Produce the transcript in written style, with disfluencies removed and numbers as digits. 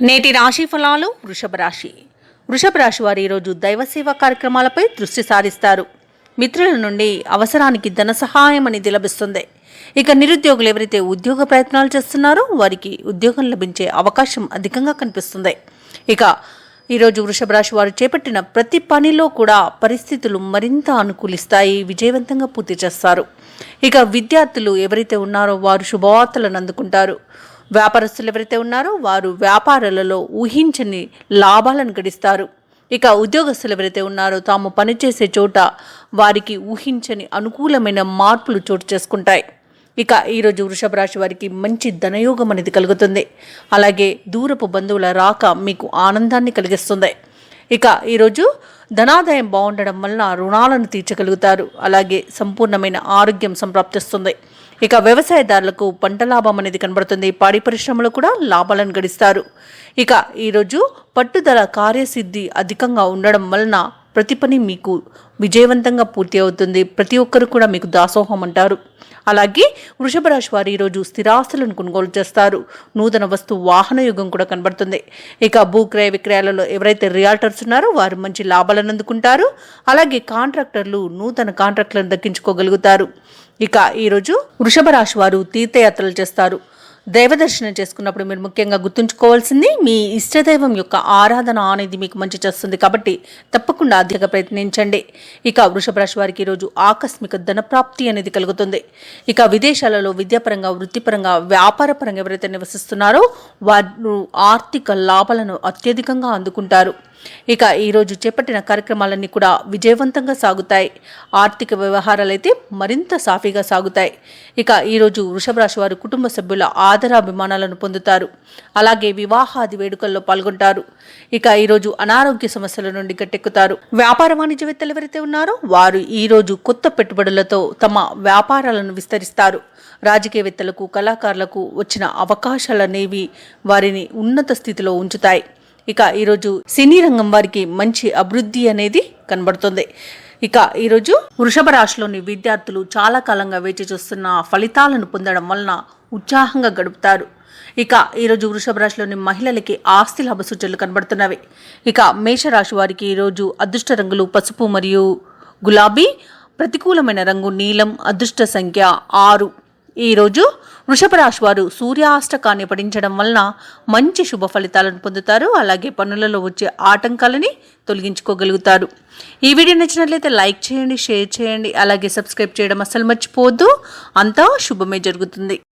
నేటి రాశి ఫలాలు వృషభ రాశి వారు ఈరోజు దైవ సేవా కార్యక్రమాలపై దృష్టి సారిస్తారు. మిత్రుల నుండి అవసరానికి ధన సహాయం అనేది లభిస్తుంది. ఇక నిరుద్యోగులు ఎవరైతే ఉద్యోగ ప్రయత్నాలు చేస్తున్నారో వారికి ఉద్యోగం లభించే అవకాశం అధికంగా కనిపిస్తుంది. ఇక ఈరోజు వృషభ రాశి వారు చేపట్టిన ప్రతి పనిలో కూడా పరిస్థితులు మరింత అనుకూలిస్తాయి, విజయవంతంగా పూర్తి చేస్తారు. ఇక విద్యార్థులు ఎవరైతే ఉన్నారో వారు శుభవార్తలను అందుకుంటారు. వ్యాపారస్తులు ఎవరైతే ఉన్నారో వారు వ్యాపారాలలో ఊహించని లాభాలను గడిస్తారు. ఇక ఉద్యోగస్తులు ఎవరైతే ఉన్నారో తాము పనిచేసే చోట వారికి ఊహించని అనుకూలమైన మార్పులు చోటు చేసుకుంటాయి. ఇక ఈరోజు వృషభ రాశి వారికి మంచి ధనయోగం అనేది కలుగుతుంది. అలాగే దూరపు బంధువుల రాక మీకు ఆనందాన్ని కలిగిస్తుంది. ఇక ఈరోజు ధనాదాయం బాగుండడం వలన రుణాలను తీర్చగలుగుతారు. అలాగే సంపూర్ణమైన ఆరోగ్యం సంప్రాప్తిస్తుంది. ఇక వ్యవసాయదారులకు పంట లాభం అనేది కనబడుతుంది. పాడి పరిశ్రమలో కూడా లాభాలను గడిస్తారు. ఇక ఈరోజు పట్టుదల కార్యసిద్ధి అధికంగా ఉండడం వలన ప్రతి పని మీకు విజయవంతంగా పూర్తి అవుతుంది. ప్రతి ఒక్కరు కూడా మీకు దాసోహం అంటారు. అలాగే వృషభ రాశి వారు ఈరోజు స్థిరాస్తులను కొనుగోలు చేస్తారు. నూతన వస్తు వాహన యుగం కూడా కనబడుతుంది. ఇక భూక్రయ విక్రయాలలో ఎవరైతే రియాల్టర్స్ ఉన్నారో వారు మంచి లాభాలను అందుకుంటారు. అలాగే కాంట్రాక్టర్లు నూతన కాంట్రాక్టులను దక్కించుకోగలుగుతారు. ఇక ఈరోజు వృషభ రాశి వారు తీర్థయాత్రలు చేస్తారు. దైవ దర్శనం చేసుకున్నప్పుడు మీరు ముఖ్యంగా గుర్తుంచుకోవాల్సింది మీ ఇష్టదైవం యొక్క ఆరాధన అనేది మీకు మంచి చేస్తుంది. కాబట్టి తప్పకుండా అధిక ప్రయత్నించండి. ఇక వృషభ రాశి వారికి ఈరోజు ఆకస్మిక ధనప్రాప్తి అనేది కలుగుతుంది. ఇక విదేశాలలో విద్యాపరంగా, వృత్తిపరంగా, వ్యాపారపరంగా ఎవరైతే నివసిస్తున్నారో వారు ఆర్థిక లాభాలను అత్యధికంగా అందుకుంటారు. ఇక ఈరోజు చేపట్టిన కార్యక్రమాలన్నీ కూడా విజయవంతంగా సాగుతాయి. ఆర్థిక వ్యవహారాలు అయితే మరింత సాఫీగా సాగుతాయి. ఇక ఈరోజు వృషభ రాశి వారు కుటుంబ సభ్యుల ఆదరాభిమానాలను పొందుతారు. అలాగే వివాహాది వేడుకల్లో పాల్గొంటారు. ఇక ఈరోజు అనారోగ్య సమస్యల నుండి గట్టెక్కుతారు. వ్యాపార వాణిజ్యవేత్తలు ఎవరైతే ఉన్నారో వారు ఈరోజు కొత్త పెట్టుబడులతో తమ వ్యాపారాలను విస్తరిస్తారు. రాజకీయవేత్తలకు, కళాకారులకు వచ్చిన అవకాశాలనేవి వారిని ఉన్నత స్థితిలో ఉంచుతాయి. ఇక ఈరోజు సినీ రంగం వారికి మంచి అభివృద్ధి అనేది కనబడుతుంది. ఇక ఈరోజు వృషభ రాశిలోని విద్యార్థులు చాలా కాలంగా వేచి చూస్తున్న ఫలితాలను పొందడం వలన ఉత్సాహంగా గడుపుతారు. ఇక ఈరోజు వృషభ రాశిలోని మహిళలకి ఆస్తి లాభ సూచనలు కనబడుతున్నవి. ఇక మేషరాశి వారికి ఈరోజు అదృష్ట రంగులు పసుపు మరియు గులాబీ, ప్రతికూలమైన రంగు నీలం, అదృష్ట సంఖ్య 6. ఈరోజు వృషభ రాశి వారు సూర్యాష్టకాన్ని పఠించడం వలన మంచి శుభ ఫలితాలను పొందుతారు. అలాగే పనులలో వచ్చే ఆటంకాలని తొలగించుకోగలుగుతారు. ఈ వీడియో నచ్చినట్లయితే లైక్ చేయండి, షేర్ చేయండి, అలాగే సబ్స్క్రైబ్ చేయడం అస్సలు మర్చిపోవద్దు. అంతా శుభమే జరుగుతుంది.